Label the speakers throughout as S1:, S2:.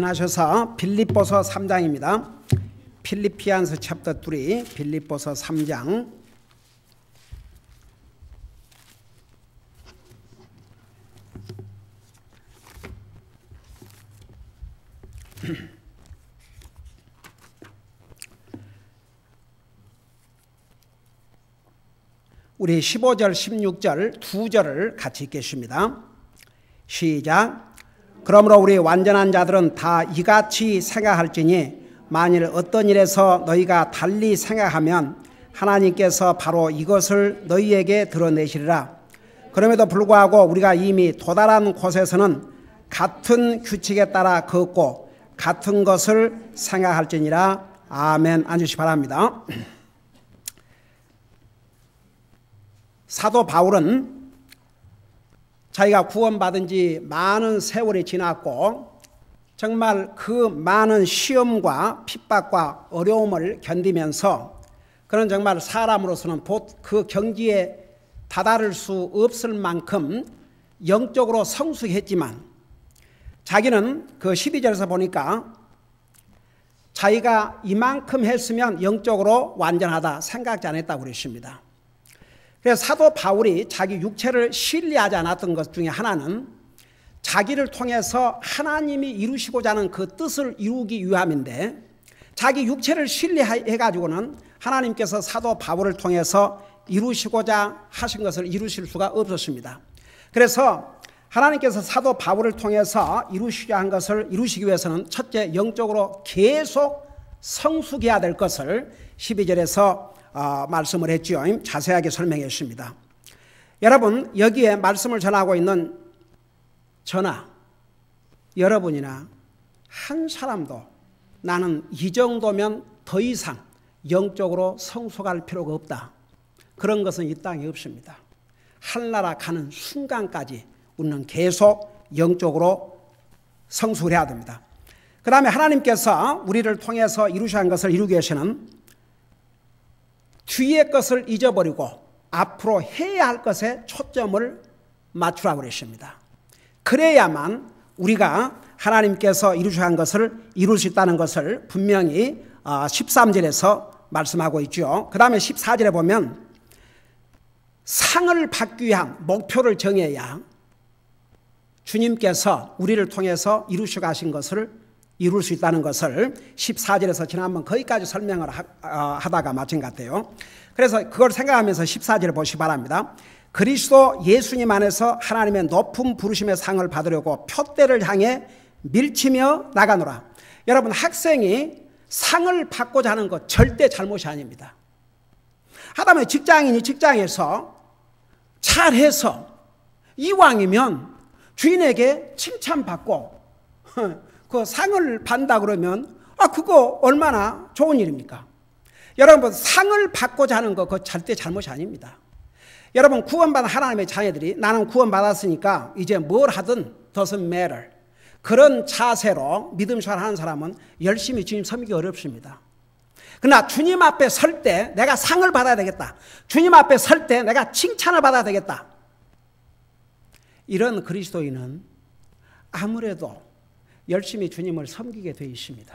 S1: 하셔서 빌립보서 3장입니다. 필리피안스 챕터 3, 빌립보서 3장. 우리 15절, 16절 두 절을 같이 읽겠습니다. 시작. 그러므로 우리 완전한 자들은 다 이같이 생각할지니 만일 어떤 일에서 너희가 달리 생각하면 하나님께서 바로 이것을 너희에게 드러내시리라. 그럼에도 불구하고 우리가 이미 도달한 곳에서는 같은 규칙에 따라 걷고 같은 것을 생각할지니라. 아멘. 앉으시기 바랍니다. 사도 바울은 자기가 구원받은 지 많은 세월이 지났고 정말 그 많은 시험과 핍박과 어려움을 견디면서 그는 정말 사람으로서는 그 경지에 다다를 수 없을 만큼 영적으로 성숙했지만 자기는 그 12절에서 보니까 자기가 이만큼 했으면 영적으로 완전하다 생각지 않았다고 그랬습니다. 그래서 사도 바울이 자기 육체를 신뢰하지 않았던 것 중에 하나는 자기를 통해서 하나님이 이루시고자 하는 그 뜻을 이루기 위함인데 자기 육체를 신뢰해가지고는 하나님께서 사도 바울을 통해서 이루시고자 하신 것을 이루실 수가 없었습니다. 그래서 하나님께서 사도 바울을 통해서 이루시고자 한 것을 이루시기 위해서는 첫째 영적으로 계속 성숙해야 될 것을 12절에서 말씀을 했죠. 자세하게 설명했습니다. 여러분 여기에 말씀을 전하고 있는 저나 여러분이나 한 사람도 나는 이 정도면 더 이상 영적으로 성숙할 필요가 없다. 그런 것은 이 땅에 없습니다. 하늘나라 가는 순간까지 우리는 계속 영적으로 성숙을 해야 됩니다. 그 다음에 하나님께서 우리를 통해서 이루신 것을 이루기 위해서는 뒤의 것을 잊어버리고 앞으로 해야 할 것에 초점을 맞추라고 그랬습니다. 그래야만 우리가 하나님께서 이루신 것을 이룰 수 있다는 것을 분명히 13절에서 말씀하고 있죠. 그 다음에 14절에 보면 상을 받기 위한 목표를 정해야 주님께서 우리를 통해서 이루셔 가신 것을 이룰 수 있다는 것을 14절에서 지난번 거기까지 설명을 하다가 마친 것 같아요. 그래서 그걸 생각하면서 14절을 보시기 바랍니다. 그리스도 예수님 안에서 하나님의 높은 부르심의 상을 받으려고 표대를 향해 밀치며 나가노라. 여러분 학생이 상을 받고자 하는 것 절대 잘못이 아닙니다. 하다못해 직장인이 직장에서 잘해서 이왕이면 주인에게 칭찬받고 그 상을 받는다 그러면 그거 얼마나 좋은 일입니까? 여러분 상을 받고자 하는 거 그거 절대 잘못이 아닙니다. 여러분 구원받은 하나님의 자녀들이 나는 구원받았으니까 이제 뭘 하든 doesn't matter 그런 자세로 믿음 생활하는 사람은 열심히 주님 섬기기 어렵습니다. 그러나 주님 앞에 설 때 내가 상을 받아야 되겠다. 주님 앞에 설 때 내가 칭찬을 받아야 되겠다. 이런 그리스도인은 아무래도 열심히 주님을 섬기게 되어 있습니다.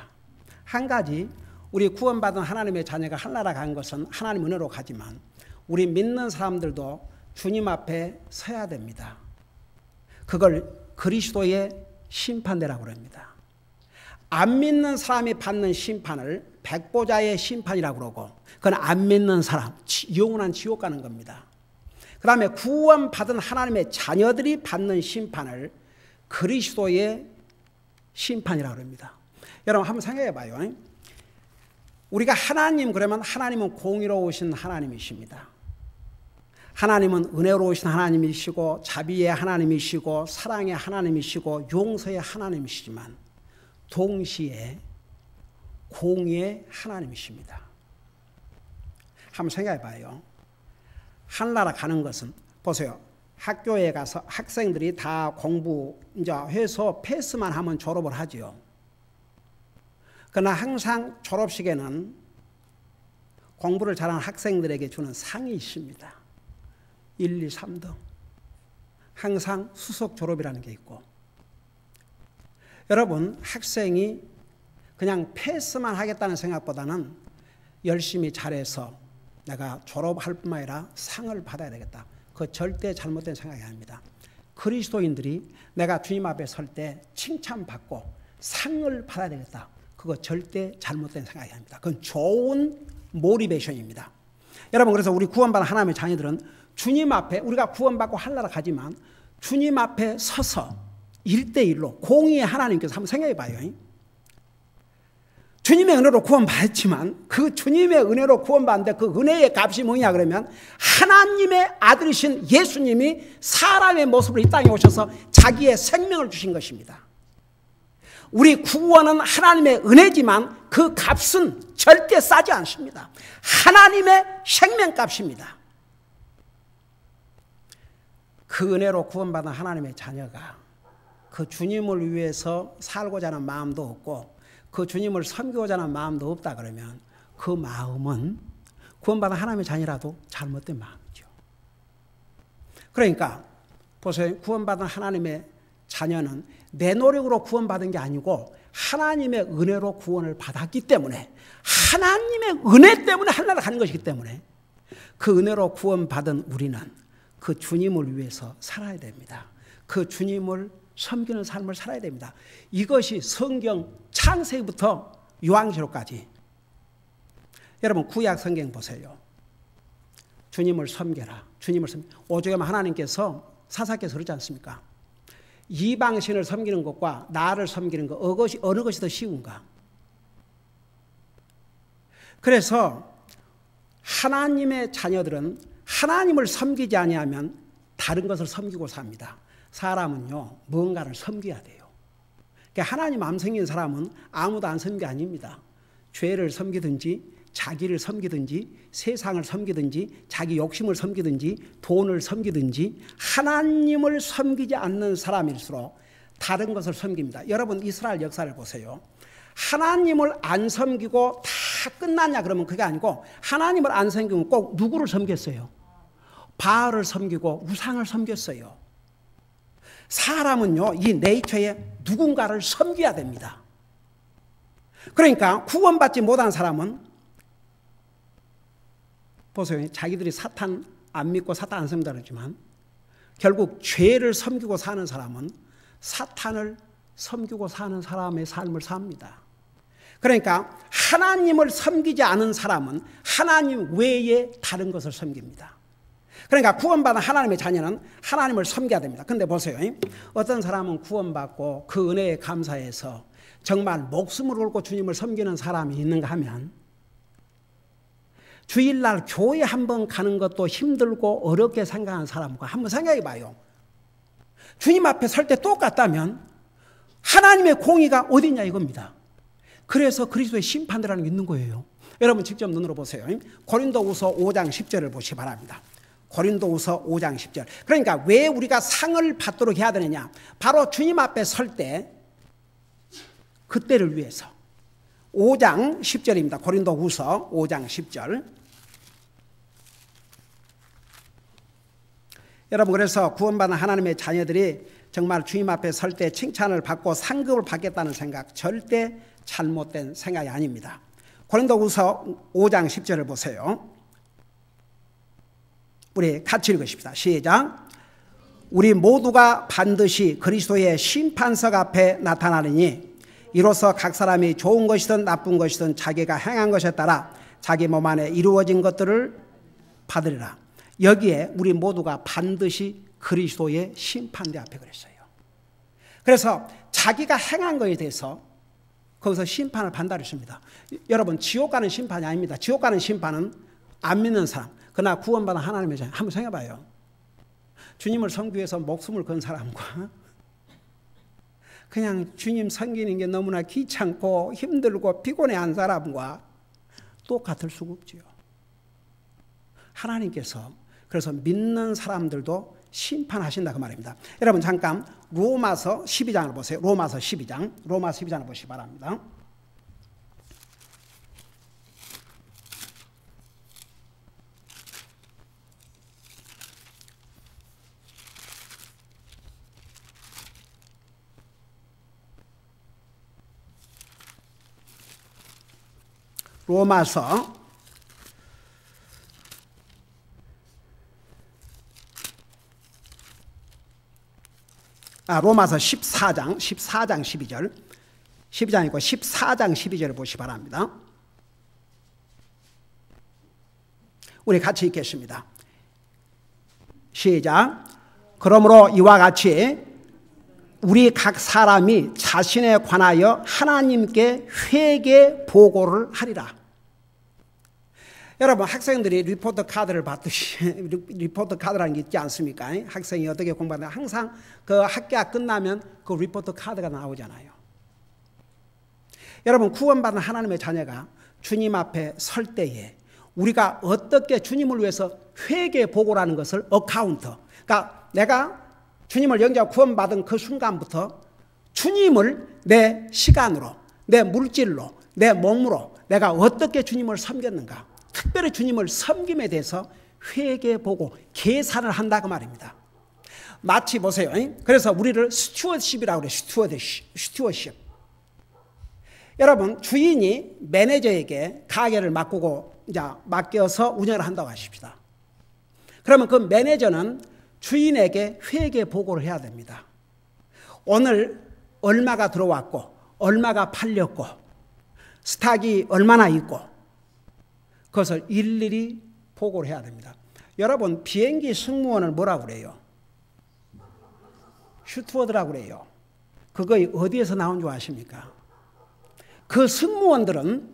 S1: 한 가지 우리 구원받은 하나님의 자녀가 하늘나라 간 것은 하나님 은혜로 가지만 우리 믿는 사람들도 주님 앞에 서야 됩니다. 그걸 그리스도의 심판대라고 합니다. 안 믿는 사람이 받는 심판을 백보자의 심판이라고 그러고 그건 안 믿는 사람, 영원한 지옥 가는 겁니다. 그 다음에 구원받은 하나님의 자녀들이 받는 심판을 그리스도의 심판이라고 합니다. 여러분 한번 생각해 봐요. 우리가 하나님 그러면 하나님은 공의로우신 하나님이십니다. 하나님은 은혜로우신 하나님이시고 자비의 하나님이시고 사랑의 하나님이시고 용서의 하나님이시지만 동시에 공의의 하나님이십니다. 한번 생각해 봐요. 하늘나라 가는 것은 보세요. 학교에 가서 학생들이 다 공부 이제 해서 패스만 하면 졸업을 하지요. 그러나 항상 졸업식에는 공부를 잘하는 학생들에게 주는 상이 있습니다. 1, 2, 3등. 항상 수석 졸업이라는 게 있고 여러분, 학생이 그냥 패스만 하겠다는 생각보다는 열심히 잘해서 내가 졸업할 뿐만 아니라 상을 받아야 되겠다. 그거 절대 잘못된 생각이 아닙니다. 그리스도인들이 내가 주님 앞에 설 때 칭찬받고 상을 받아야 되겠다. 그거 절대 잘못된 생각이 아닙니다. 그건 좋은 모티베이션입니다. 여러분, 그래서 우리 구원받은 하나님의 자녀들은 주님 앞에, 우리가 구원받고 하늘나라 가지만 주님 앞에 서서 1대1로 공의의 하나님께서 한번 생각해 봐요. 주님의 은혜로 구원받았지만 그 주님의 은혜로 구원받는데 그 은혜의 값이 뭐냐 그러면 하나님의 아들이신 예수님이 사람의 모습으로 이 땅에 오셔서 자기의 생명을 주신 것입니다. 우리 구원은 하나님의 은혜지만 그 값은 절대 싸지 않습니다. 하나님의 생명값입니다. 그 은혜로 구원받은 하나님의 자녀가 그 주님을 위해서 살고자 하는 마음도 없고 그 주님을 섬기고자 하는 마음도 없다 그러면 그 마음은 구원받은 하나님의 자녀라도 잘못된 마음이죠. 그러니까 보세요. 구원받은 하나님의 자녀는 내 노력으로 구원받은 게 아니고 하나님의 은혜로 구원을 받았기 때문에 하나님의 은혜 때문에 하늘나라 가는 것이기 때문에 그 은혜로 구원받은 우리는 그 주님을 위해서 살아야 됩니다. 그 주님을 섬기는 삶을 살아야 됩니다. 이것이 성경 창세기부터 요한계시록까지. 여러분 구약 성경 보세요. 주님을 섬겨라. 주님을 오죽하면 하나님께서 사사께서 그러지 않습니까? 이방신을 섬기는 것과 나를 섬기는 것 어느 것이 더 쉬운가? 그래서 하나님의 자녀들은 하나님을 섬기지 아니하면 다른 것을 섬기고 삽니다. 사람은요 뭔가를 섬겨야 돼요. 그러니까 하나님 안 섬기는 사람은 아무도 안 섬긴 게 아닙니다. 죄를 섬기든지 자기를 섬기든지 세상을 섬기든지 자기 욕심을 섬기든지 돈을 섬기든지 하나님을 섬기지 않는 사람일수록 다른 것을 섬깁니다. 여러분 이스라엘 역사를 보세요. 하나님을 안 섬기고 다 끝났냐 그러면 그게 아니고 하나님을 안 섬기면 꼭 누구를 섬겼어요? 바알을 섬기고 우상을 섬겼어요. 사람은요 이 네이처에 누군가를 섬겨야 됩니다. 그러니까 구원받지 못한 사람은 보세요. 자기들이 사탄 안 믿고 사탄 안 섬긴다 그러지만 결국 죄를 섬기고 사는 사람은 사탄을 섬기고 사는 사람의 삶을 삽니다. 그러니까 하나님을 섬기지 않은 사람은 하나님 외에 다른 것을 섬깁니다. 그러니까 구원받은 하나님의 자녀는 하나님을 섬겨야 됩니다. 근데 보세요. 어떤 사람은 구원받고 그 은혜에 감사해서 정말 목숨을 걸고 주님을 섬기는 사람이 있는가 하면 주일날 교회 한번 가는 것도 힘들고 어렵게 생각하는 사람과 한번 생각해 봐요. 주님 앞에 설 때 똑같다면 하나님의 공의가 어디 있냐 이겁니다. 그래서 그리스도의 심판대라는 게 있는 거예요. 여러분 직접 눈으로 보세요. 고린도후서 5장 10절을 보시기 바랍니다. 고린도후서 5장 10절. 그러니까 왜 우리가 상을 받도록 해야 되느냐? 바로 주님 앞에 설 때 그때를 위해서. 5장 10절입니다. 고린도후서 5장 10절. 여러분 그래서 구원받은 하나님의 자녀들이 정말 주님 앞에 설 때 칭찬을 받고 상급을 받겠다는 생각 절대 잘못된 생각이 아닙니다. 고린도후서 5장 10절을 보세요. 우리 같이 읽으십시다. 시작. 우리 모두가 반드시 그리스도의 심판석 앞에 나타나느니 이로써 각 사람이 좋은 것이든 나쁜 것이든 자기가 행한 것에 따라 자기 몸 안에 이루어진 것들을 받으리라. 여기에 우리 모두가 반드시 그리스도의 심판대 앞에 그랬어요. 그래서 자기가 행한 것에 대해서 거기서 심판을 받는다 그랬습니다. 여러분 지옥 가는 심판이 아닙니다. 지옥 가는 심판은 안 믿는 사람, 그러나 구원받은 하나님의 자녀. 한번 생각해봐요. 주님을 섬기기 위해서 목숨을 건 사람과 그냥 주님 섬기는 게 너무나 귀찮고 힘들고 피곤해한 사람과 똑같을 수가 없지요. 하나님께서 그래서 믿는 사람들도 심판하신다 그 말입니다. 여러분 잠깐 로마서 12장을 보세요. 로마서 12장을 보시기 바랍니다. 로마서 14장 12절 12장이고 14장 12절을 보시기 바랍니다. 우리 같이 읽겠습니다. 시작. 그러므로 이와 같이 우리 각 사람이 자신에 관하여 하나님께 회개 보고를 하리라. 여러분, 학생들이 리포트 카드를 받듯이 리포트 카드라는 게 있지 않습니까? 학생이 어떻게 공부하나 항상 그 학기가 끝나면 그 리포트 카드가 나오잖아요. 여러분, 구원받은 하나님의 자녀가 주님 앞에 설 때에 우리가 어떻게 주님을 위해서 회개 보고라는 것을 어카운트, 그러니까 내가 주님을 영접하고 구원받은 그 순간부터 주님을 내 시간으로, 내 물질로, 내 몸으로 내가 어떻게 주님을 섬겼는가, 특별히 주님을 섬김에 대해서 회개보고 계산을 한다 그 말입니다. 마치 보세요. 그래서 우리를 스튜어십이라고 그래요. 스튜어십. 여러분, 주인이 매니저에게 가게를 맡겨서 운영을 한다고 하십시다. 그러면 그 매니저는 주인에게 회계 보고를 해야 됩니다. 오늘 얼마가 들어왔고 얼마가 팔렸고 스탁이 얼마나 있고 그것을 일일이 보고를 해야 됩니다. 여러분, 비행기 승무원을 뭐라고 그래요? 슈트워드라고 그래요. 그거 어디에서 나온 줄 아십니까? 그 승무원들은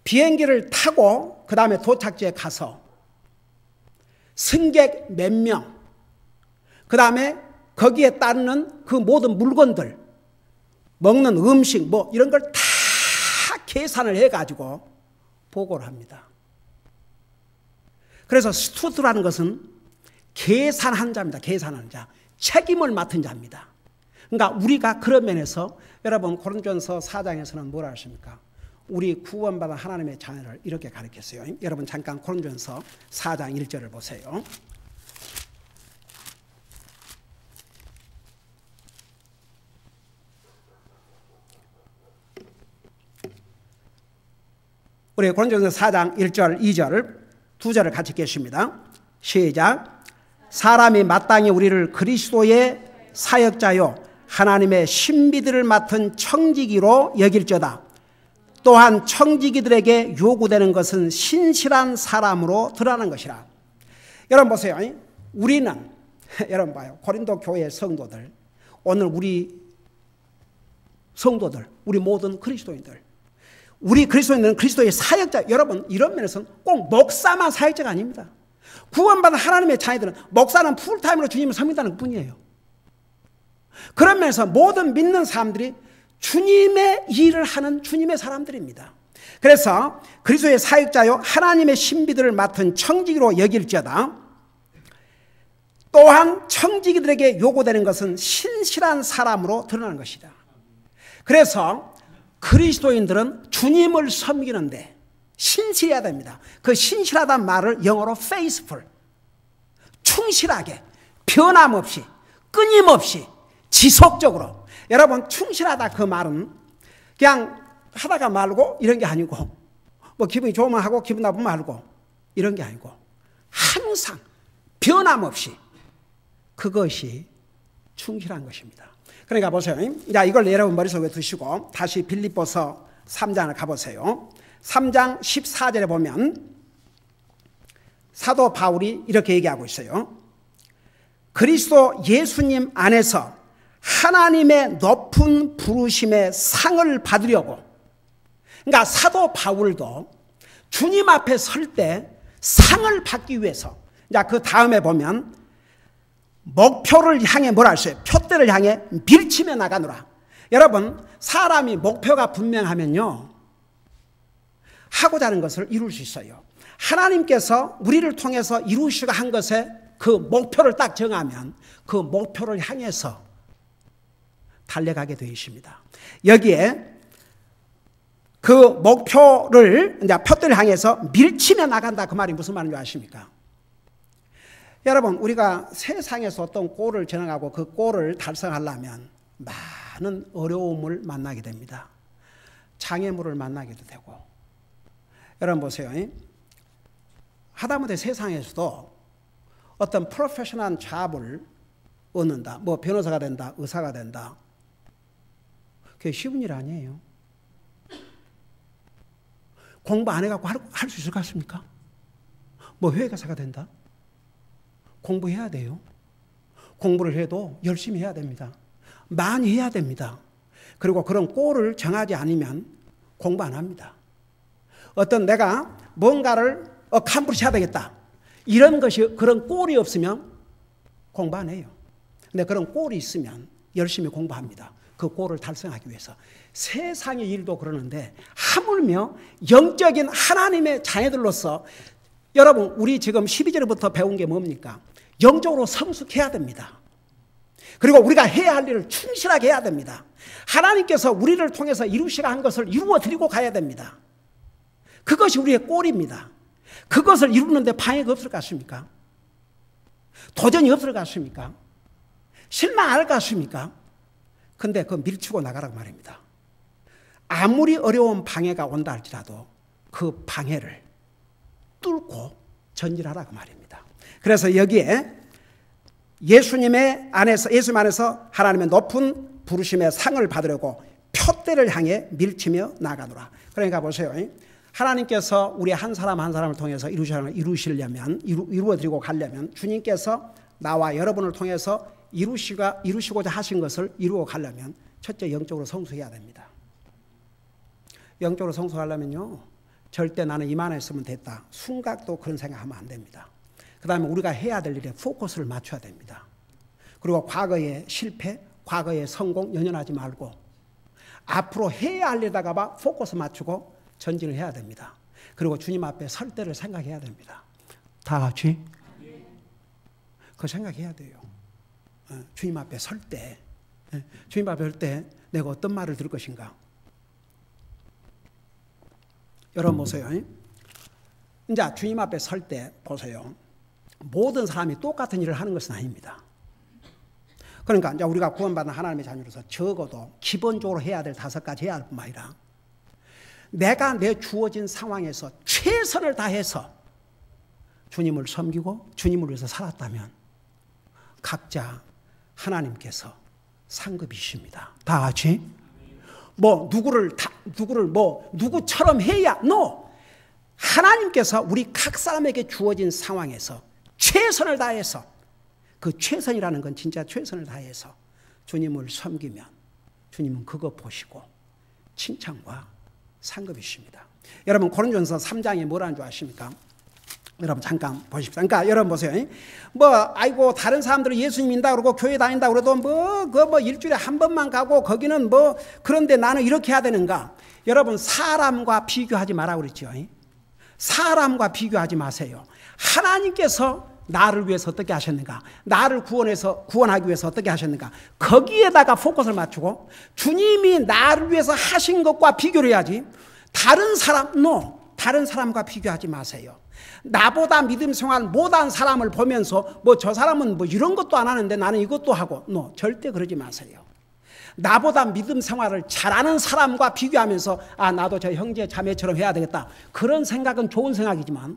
S1: 비행기를 타고 그 다음에 도착지에 가서 승객 몇 명, 그 다음에 거기에 따르는 그 모든 물건들, 먹는 음식 뭐 이런 걸 다 계산을 해가지고 보고를 합니다. 그래서 스튜어드라는 것은 계산한 자입니다. 계산하는 자. 책임을 맡은 자입니다. 그러니까 우리가 그런 면에서 여러분 고린도전서 4장에서는 뭐라 하십니까? 우리 구원받은 하나님의 자녀를 이렇게 가르쳤어요. 여러분 잠깐 고린도전서 4장 1절을 보세요. 우리 고린도전서 4장 1절 2절을 두 절을 같이 읽겠습니다. 시작. 사람이 마땅히 우리를 그리스도의 사역자요 하나님의 신비들을 맡은 청지기로 여길저다. 또한 청지기들에게 요구되는 것은 신실한 사람으로 드러나는 것이라. 여러분 보세요. 우리는 여러분 봐요. 고린도 교회 성도들, 오늘 우리 성도들, 우리 모든 그리스도인들, 우리 그리스도인들은 그리스도의 사역자. 여러분 이런 면에서는 꼭 목사만 사역자가 아닙니다. 구원받은 하나님의 자녀들은 목사는 풀타임으로 주님을 섬긴다는 뿐이에요. 그런 면에서 모든 믿는 사람들이 주님의 일을 하는 주님의 사람들입니다. 그래서 그리스도의 사역자요 하나님의 신비들을 맡은 청지기로 여길지어다. 또한 청지기들에게 요구되는 것은 신실한 사람으로 드러나는 것이다. 그래서 그리스도인들은 주님을 섬기는데 신실해야 됩니다. 그 신실하다는 말을 영어로 faithful, 충실하게, 변함없이, 끊임없이, 지속적으로. 여러분 충실하다 그 말은 그냥 하다가 말고 이런 게 아니고 뭐 기분이 좋으면 하고 기분 나쁘면 말고 이런 게 아니고 항상 변함없이 그것이 충실한 것입니다. 그러니까 보세요. 자, 이걸 여러분 머릿속에 두시고 다시 빌립보서 3장을 가보세요. 3장 14절에 보면 사도 바울이 이렇게 얘기하고 있어요. 그리스도 예수님 안에서 하나님의 높은 부르심의 상을 받으려고. 그러니까 사도 바울도 주님 앞에 설 때 상을 받기 위해서. 자, 그 다음에 보면 목표를 향해 뭐라 했어요? 표대를 향해 밀치며 나가노라. 여러분 사람이 목표가 분명하면요 하고자 하는 것을 이룰 수 있어요. 하나님께서 우리를 통해서 이루시고 한 것에 그 목표를 딱 정하면 그 목표를 향해서 달려가게 되어 있습니다. 여기에 그 목표를 이제 표대를 향해서 밀치며 나간다 그 말이 무슨 말인지 아십니까? 여러분 우리가 세상에서 어떤 골을 지나가고 그 골을 달성하려면 많은 어려움을 만나게 됩니다. 장애물을 만나기도 되고 여러분 보세요. 하다못해 세상에서도 어떤 프로페셔널한 잡을 얻는다. 뭐 변호사가 된다. 의사가 된다. 그게 쉬운 일 아니에요. 공부 안 해갖고 할 수 있을 것 같습니까? 뭐 회계사가 된다. 공부해야 돼요. 공부를 해도 열심히 해야 됩니다. 많이 해야 됩니다. 그리고 그런 꼴을 정하지 않으면 공부 안 합니다. 어떤 내가 뭔가를 컴플리트 해야 되겠다. 이런 것이 그런 꼴이 없으면 공부 안 해요. 근데 그런 꼴이 있으면 열심히 공부합니다. 그 꼴을 달성하기 위해서. 세상의 일도 그러는데 하물며 영적인 하나님의 자녀들로서 여러분 우리 지금 12절부터 배운 게 뭡니까? 영적으로 성숙해야 됩니다. 그리고 우리가 해야 할 일을 충실하게 해야 됩니다. 하나님께서 우리를 통해서 이루시라 한 것을 이루어 드리고 가야 됩니다. 그것이 우리의 꼴입니다. 그것을 이루는데 방해가 없을 것 같습니까? 도전이 없을 것 같습니까? 실망 안 할 것 같습니까? 근데 그거 밀치고 나가라고 말입니다. 아무리 어려운 방해가 온다 할지라도 그 방해를 뚫고 전진하라고 말입니다. 그래서 여기에 예수님 안에서 하나님의 높은 부르심의 상을 받으려고 표대를 향해 밀치며 나가노라. 그러니까 보세요. 하나님께서 우리 한 사람 한 사람을 통해서 이루어드리고 가려면 주님께서 나와 여러분을 통해서 이루시고자 하신 것을 이루어 가려면 첫째 영적으로 성숙해야 됩니다. 영적으로 성숙하려면요. 절대 나는 이만 했으면 됐다. 순간도 그런 생각하면 안 됩니다. 그 다음에 우리가 해야 될 일에 포커스를 맞춰야 됩니다. 그리고 과거의 실패, 과거의 성공 연연하지 말고 앞으로 해야 할 일에다가 포커스 맞추고 전진을 해야 됩니다. 그리고 주님 앞에 설 때를 생각해야 됩니다. 다 같이 그 생각해야 돼요. 주님 앞에 설 때, 주님 앞에 설 때 내가 어떤 말을 들을 것인가. 여러분 보세요. 이제 주님 앞에 설 때 보세요. 모든 사람이 똑같은 일을 하는 것은 아닙니다. 그러니까 이제 우리가 구원받은 하나님의 자녀로서 적어도 기본적으로 해야 될 5가지 해야 할 뿐만 아니라 내가 내 주어진 상황에서 최선을 다해서 주님을 섬기고 주님을 위해서 살았다면 각자 하나님께서 상급이십니다. 다 같이 누구처럼 해야 하나님께서 우리 각 사람에게 주어진 상황에서 최선을 다해서 그 최선이라는 건 진짜 최선을 다해서 주님을 섬기면 주님은 그거 보시고 칭찬과 상급이십니다. 여러분 고린도전서 3장에 뭐라는 줄 아십니까? 여러분 잠깐 보십시오. 그러니까 여러분 보세요. 아이고 다른 사람들은 예수님 믿는다 그러고 교회 다닌다 그래도 일주일에 한 번만 가고 거기는 그런데 나는 이렇게 해야 되는가? 여러분 사람과 비교하지 말라고 그랬죠. 사람과 비교하지 마세요. 하나님께서 나를 위해서 어떻게 하셨는가? 나를 구원하기 위해서 어떻게 하셨는가? 거기에다가 포커스를 맞추고 주님이 나를 위해서 하신 것과 비교를 해야지. 다른 사람과 비교하지 마세요. 나보다 믿음 생활 못한 사람을 보면서 저 사람은 이런 것도 안 하는데 나는 이것도 하고 절대 그러지 마세요. 나보다 믿음 생활을 잘하는 사람과 비교하면서 나도 저 형제 자매처럼 해야 되겠다. 그런 생각은 좋은 생각이지만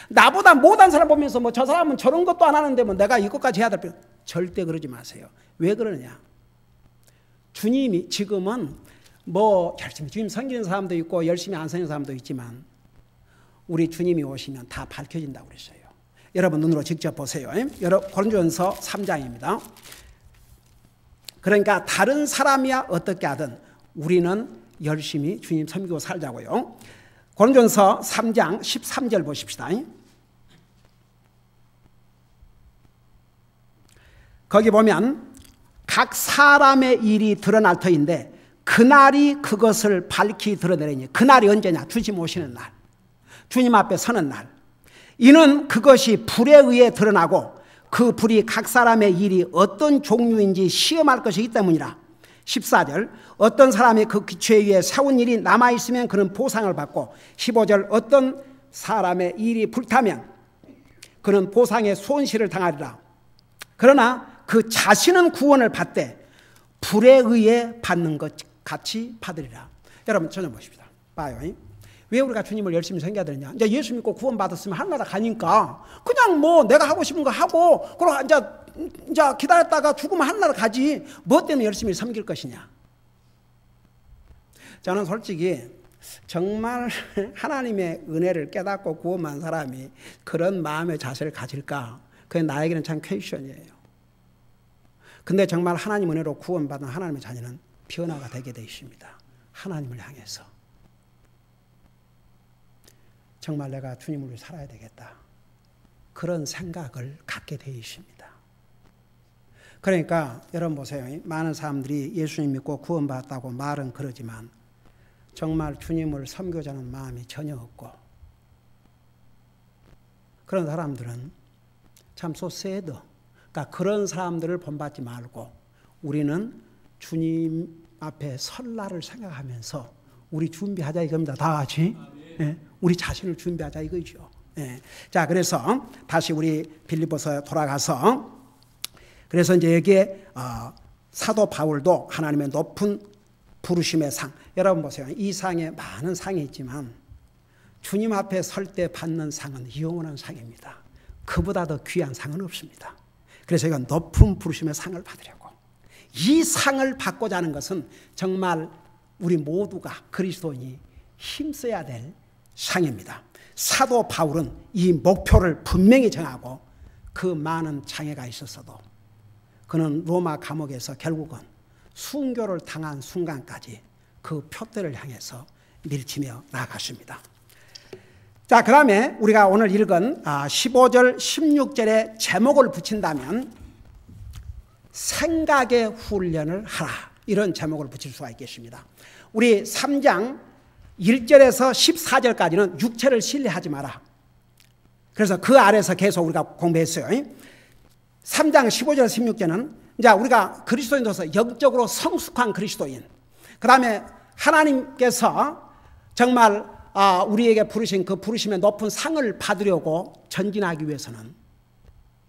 S1: 나보다 못한 사람 보면서 저 사람은 저런 것도 안 하는데 내가 이것까지 해야 될 필요 절대 그러지 마세요. 왜 그러느냐? 주님이 지금은 열심히 주님 섬기는 사람도 있고 열심히 안 섬기는 사람도 있지만 우리 주님이 오시면 다 밝혀진다고 그랬어요. 여러분 눈으로 직접 보세요. 고린도전서 3장입니다. 그러니까 다른 사람이야 어떻게 하든 우리는 열심히 주님 섬기고 살자고요. 고린도전서 3장 13절 보십시다. 거기 보면 각 사람의 일이 드러날 터인데 그날이 그것을 밝히 드러내리니 그날이 언제냐? 주님 오시는 날. 주님 앞에 서는 날. 이는 그것이 불에 의해 드러나고 그 불이 각 사람의 일이 어떤 종류인지 시험할 것이 있기 때문이라. 14절 어떤 사람이 그 기초에 의해 세운 일이 남아있으면 그는 보상을 받고 15절 어떤 사람의 일이 불타면 그는 보상의 손실을 당하리라. 그러나 그 자신은 구원을 받되 불에 의해 받는 것 같이 받으리라. 여러분 전혀 보십시다. 봐요. 왜 우리가 주님을 열심히 섬겨야 되느냐? 이제 예수 믿고 구원받았으면 하늘나라 가니까 그냥 뭐 내가 하고 싶은 거 하고 그러고 이제 기다렸다가 죽으면 하늘나라 가지. 뭐 때문에 열심히 섬길 것이냐? 저는 솔직히 정말 하나님의 은혜를 깨닫고 구원한 사람이 그런 마음의 자세를 가질까? 그게 나에게는 참 퀘스천이에요. 근데 정말 하나님 은혜로 구원받은 하나님의 자녀는 변화가 되게 되어 있습니다. 하나님을 향해서. 정말 내가 주님을 위해 살아야 되겠다. 그런 생각을 갖게 되어 있습니다. 그러니까 여러분 보세요. 많은 사람들이 예수님 믿고 구원받았다고 말은 그러지만 정말 주님을 섬기고자 하는 마음이 전혀 없고 그런 사람들은 참 so sad. 그러니까 그런 사람들을 본받지 말고 우리는 주님 앞에 설날을 생각하면서 우리 준비하자 이겁니다. 다 같이. 예, 우리 자신을 준비하자 이거죠. 예. 자, 그래서 다시 우리 빌립보서 돌아가서 그래서 이제 여기에 사도 바울도 하나님의 높은 부르심의 상. 여러분 보세요. 이 상에 많은 상이 있지만 주님 앞에 설 때 받는 상은 영원한 상입니다. 그보다 더 귀한 상은 없습니다. 그래서 이건 높은 부르심의 상을 받으려고. 이 상을 받고자 하는 것은 정말 우리 모두가 그리스도인이 힘써야 될 상입니다. 사도 바울은 이 목표를 분명히 정하고 그 많은 장애가 있었어도 그는 로마 감옥에서 결국은 순교를 당한 순간까지 그 표대를 향해서 밀치며 나아갔습니다. 자, 그 다음에 우리가 오늘 읽은 15절, 16절에 제목을 붙인다면 생각의 훈련을 하라. 이런 제목을 붙일 수가 있겠습니다. 우리 3장 1절에서 14절까지는 육체를 신뢰하지 마라. 그래서 그 아래서 계속 우리가 공부했어요. 3장 15절, 16절은 이제 우리가 그리스도인으로서 영적으로 성숙한 그리스도인. 그 다음에 하나님께서 정말 우리에게 부르신 그 부르심의 높은 상을 받으려고 전진하기 위해서는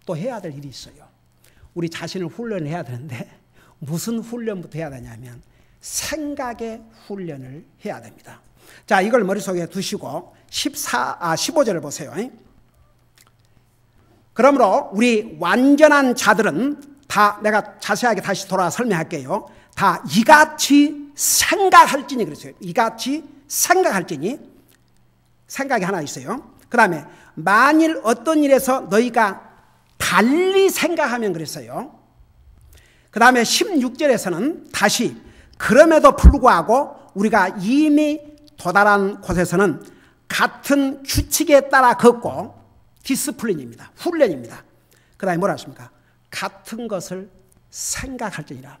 S1: 또 해야 될 일이 있어요. 우리 자신을 훈련해야 되는데 무슨 훈련부터 해야 되냐면 생각의 훈련을 해야 됩니다. 자, 이걸 머릿속에 두시고 15절을 보세요. 그러므로 우리 완전한 자들은 다 내가 자세하게 다시 돌아와 설명할게요. 다 이같이 생각할지니 그랬어요. 이같이 생각할지니 생각이 하나 있어요. 그 다음에 만일 어떤 일에서 너희가 달리 생각하면 그랬어요. 그 다음에 16절에서는 다시 그럼에도 불구하고 우리가 이미 도달한 곳에서는 같은 규칙에 따라 걷고 디스플린입니다. 훈련입니다. 그 다음에 뭐라 했습니까? 같은 것을 생각할지니라.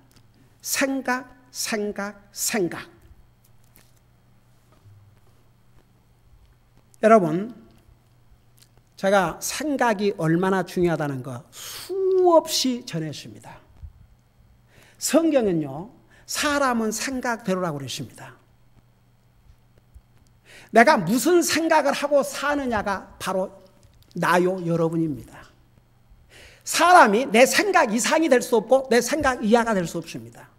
S1: 생각. 여러분, 제가 생각이 얼마나 중요하다는 거 수없이 전했습니다. 성경은요, 사람은 생각대로라고 그랬습니다. 내가 무슨 생각을 하고 사느냐가 바로 나요, 여러분입니다. 사람이 내 생각 이상이 될 수 없고 내 생각 이하가 될 수 없습니다.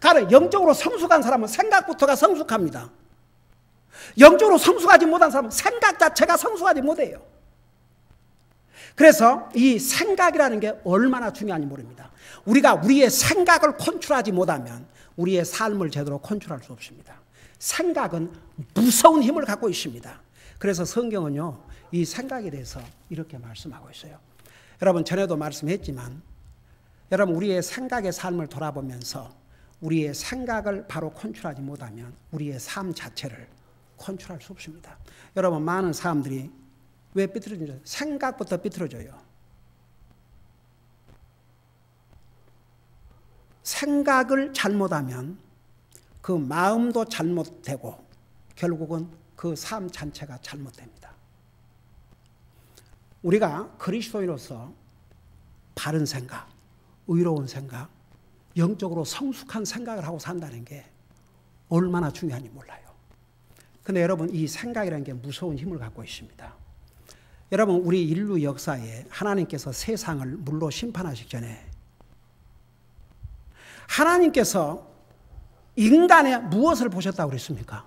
S1: 가령 영적으로 성숙한 사람은 생각부터가 성숙합니다. 영적으로 성숙하지 못한 사람은 생각 자체가 성숙하지 못해요. 그래서 이 생각이라는 게 얼마나 중요한지 모릅니다. 우리가 우리의 생각을 컨트롤하지 못하면 우리의 삶을 제대로 컨트롤할 수 없습니다. 생각은 무서운 힘을 갖고 있습니다. 그래서 성경은요, 이 생각에 대해서 이렇게 말씀하고 있어요. 여러분, 전에도 말씀했지만 여러분, 우리의 생각의 삶을 돌아보면서 우리의 생각을 바로 컨트롤하지 못하면 우리의 삶 자체를 컨트롤할 수 없습니다. 여러분, 많은 사람들이 왜 삐뚤어지죠? 생각부터 삐뚤어져요. 생각을 잘못하면 그 마음도 잘못되고 결국은 그 삶 자체가 잘못됩니다. 우리가 그리스도인으로서 바른 생각, 의로운 생각, 영적으로 성숙한 생각을 하고 산다는 게 얼마나 중요한지 몰라요. 근데 여러분, 이 생각이라는 게 무서운 힘을 갖고 있습니다. 여러분, 우리 인류 역사에 하나님께서 세상을 물로 심판하시기 전에 하나님께서 인간의 무엇을 보셨다고 그랬습니까?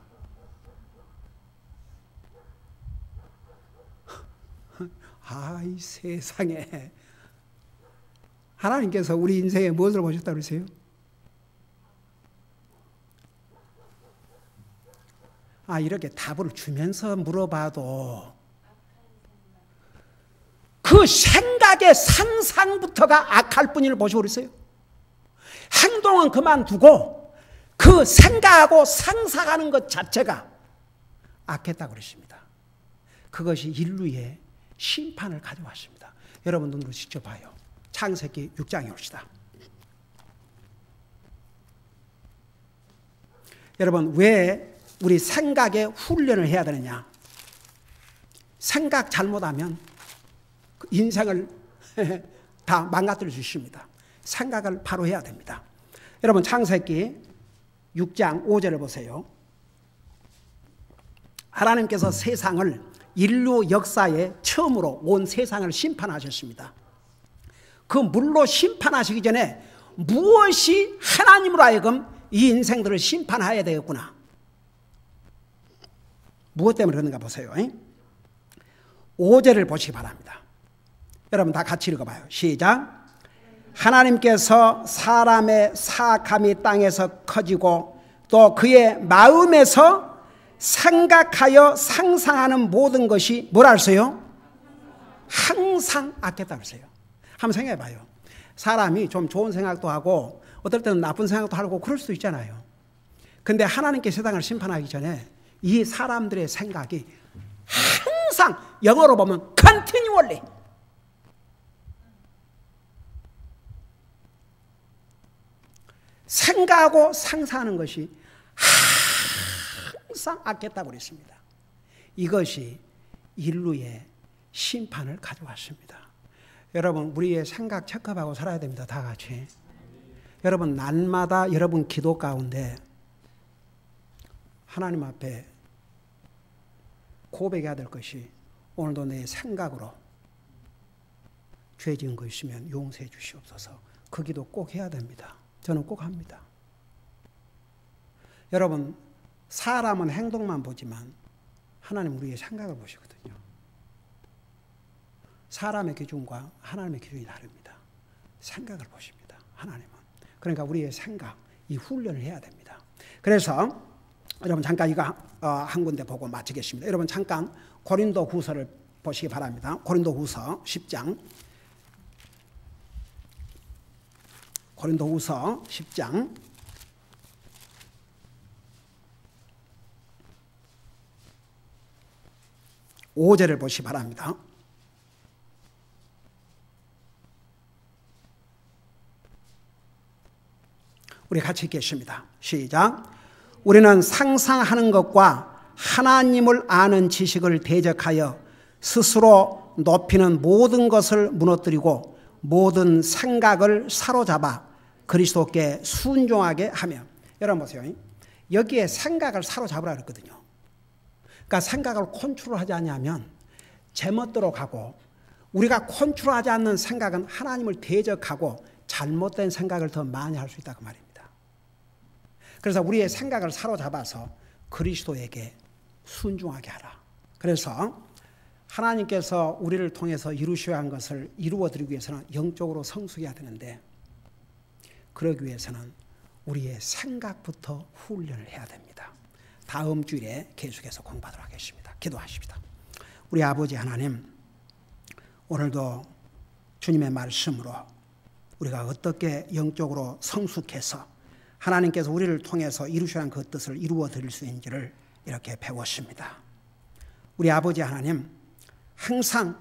S1: 아이 세상에. 하나님께서 우리 인생에 무엇을 보셨다고 그러세요? 이렇게 답을 주면서 물어봐도 그 생각의 상상부터가 악할 뿐을 보시고 그랬어요. 행동은 그만두고 그 생각하고 상상하는 것 자체가 악했다고 그러십니다. 그것이 인류의 심판을 가져왔습니다. 여러분 눈으로 직접 봐요. 창세기 6장에 옵시다. 여러분 왜 우리 생각에 훈련을 해야 되느냐? 생각 잘못하면 인생을 다 망가뜨려 주십니다. 생각을 바로 해야 됩니다. 여러분 창세기 6장 5절을 보세요. 하나님께서 세상을 인류 역사에 처음으로 온 세상을 심판하셨습니다. 그 물로 심판하시기 전에 무엇이 하나님으로 하여금 이 인생들을 심판해야 되겠구나. 무엇 때문에 그런가 보세요. 5절을 보시기 바랍니다. 여러분 다 같이 읽어봐요. 시작. 하나님께서 사람의 사악함이 땅에서 커지고 또 그의 마음에서 생각하여 상상하는 모든 것이 뭐라 했어요? 항상 악했다고 했어요. 한번 생각해 봐요. 사람이 좀 좋은 생각도 하고 어떨 때는 나쁜 생각도 하고 그럴 수도 있잖아요. 근데 하나님께 세상을 심판하기 전에 이 사람들의 생각이 항상 영어로 보면 continually 생각하고 상상하는 것이 항상 악했다고 그랬습니다. 이것이 인류의 심판을 가져왔습니다. 여러분 우리의 생각 체크하고 살아야 됩니다. 다 같이. 여러분 날마다 여러분 기도 가운데 하나님 앞에 고백해야 될 것이 오늘도 내 생각으로 죄 지은 거 있으면 용서해 주시옵소서. 그 기도 꼭 해야 됩니다. 저는 꼭 합니다. 여러분 사람은 행동만 보지만 하나님 우리의 생각을 보시거든요. 사람의 기준과 하나님의 기준이 다릅니다. 생각을 보십니다. 하나님은. 그러니까 우리의 생각, 이 훈련을 해야 됩니다. 그래서 여러분 잠깐 이거 한 군데 보고 마치겠습니다. 여러분 잠깐 고린도후서를 보시기 바랍니다. 고린도후서 10장. 고린도후서 10장 5절을 보시기 바랍니다. 우리 같이 읽겠습니다. 시작. 우리는 상상하는 것과 하나님을 아는 지식을 대적하여 스스로 높이는 모든 것을 무너뜨리고 모든 생각을 사로잡아 그리스도께 순종하게 하며. 여러분 보세요. 여기에 생각을 사로잡으라 그랬거든요. 그러니까 생각을 컨트롤하지 않으면 제멋대로 가고, 우리가 컨트롤하지 않는 생각은 하나님을 대적하고 잘못된 생각을 더 많이 할 수 있다고 말입니다. 그래서 우리의 생각을 사로잡아서 그리스도에게 순종하게 하라. 그래서 하나님께서 우리를 통해서 이루셔야 한 것을 이루어드리기 위해서는 영적으로 성숙해야 되는데, 그러기 위해서는 우리의 생각부터 훈련을 해야 됩니다. 다음 주일에 계속해서 공부하도록 하겠습니다. 기도하십시다. 우리 아버지 하나님, 오늘도 주님의 말씀으로 우리가 어떻게 영적으로 성숙해서 하나님께서 우리를 통해서 이루셔야 한 그 뜻을 이루어 드릴 수 있는지를 이렇게 배웠습니다. 우리 아버지 하나님, 항상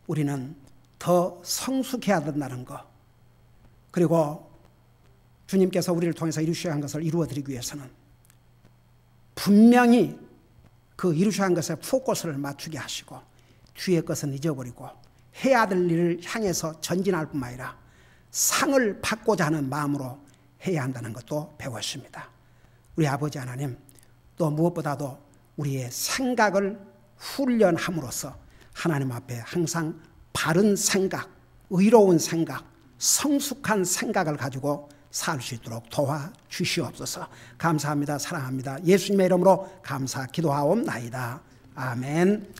S1: 우리는 더 성숙해야 된다는 것, 그리고 주님께서 우리를 통해서 이루셔야 한 것을 이루어 드리기 위해서는 분명히 그 이루셔야 한 것에 포커스를 맞추게 하시고 뒤의 것은 잊어버리고 해야 될 일을 향해서 전진할 뿐만 아니라 상을 받고자 하는 마음으로 해야 한다는 것도 배웠습니다. 우리 아버지 하나님, 또 무엇보다도 우리의 생각을 훈련함으로써 하나님 앞에 항상 바른 생각, 의로운 생각, 성숙한 생각을 가지고 살 수 있도록 도와주시옵소서. 감사합니다. 사랑합니다. 예수님의 이름으로 감사 기도하옵나이다. 아멘.